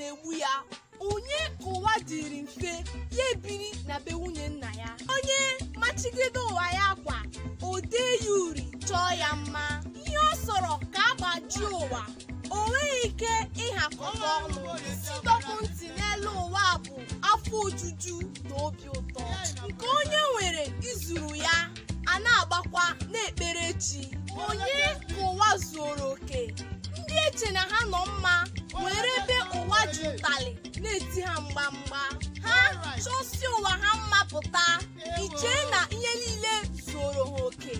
na-egbu ya. Onye ka ụwa dịrị mfe ya ebiri na be nwunye nna ya. Onye machigide ụwa ya akwa o dee ya uri chọọ ya mma. Ihe ọ sọrọ ka agbaji ụwa. O nweghị ike ịhakọta ọnụ. Ịdọpụ ntị n'elu ụwa bụ afọ ojuju na obi ụtọ nke onye nwere izuru ya a na-agbakwa na-ekpere chi. Onye ka ụwa zuoro oke. Ndị eche na ha nọ mma were ebe ụwa ji ụtalị na-eti ha mgbamgba. Ha chọsi ụwa ha mmapụta iche na ihe niile zuoro ha oke.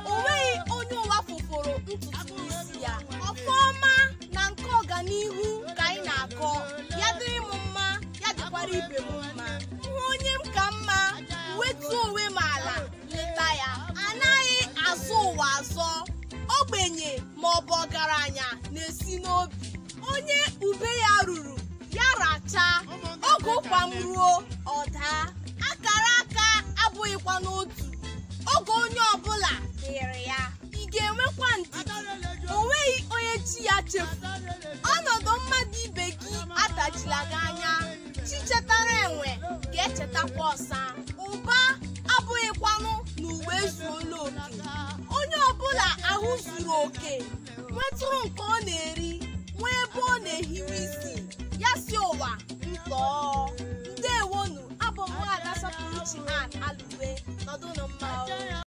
O nweghị onye ụwa fụfụrụ ntutu isi ya. Ọfọma na nke ọganihu ka anyị na-akọ ya dịrị m mma ya dịkwara ibe m mma. Hụ onye m ka mma wetu onwe m ala leta ya. Anaghị azụ ụwa azọ. Ogbenye ma ọ bụ ọgaranya na-esi n'obi. Onye ube ya ruru ya racha. Oge ụkwa m ruo ọ daa. Akara aka abụghịkwa n'otu. Oge onye ọbụla dịrị ya. Ị ga-enwekwa ndidi. O nweghị onye chi ya chefu. Ọnọdụ mmadụ ibe gị adajila gị anya. Chi chetara enwe ga-echetakwa ọsa. Ụba abụghịkwanụ na uwe ezuola oke. Onye ọbụla ahụ zuru oke nwetụrụ nke ọ na-eri nwee ebe ọ na-ehiwe isi ya si ụwa ntọọ.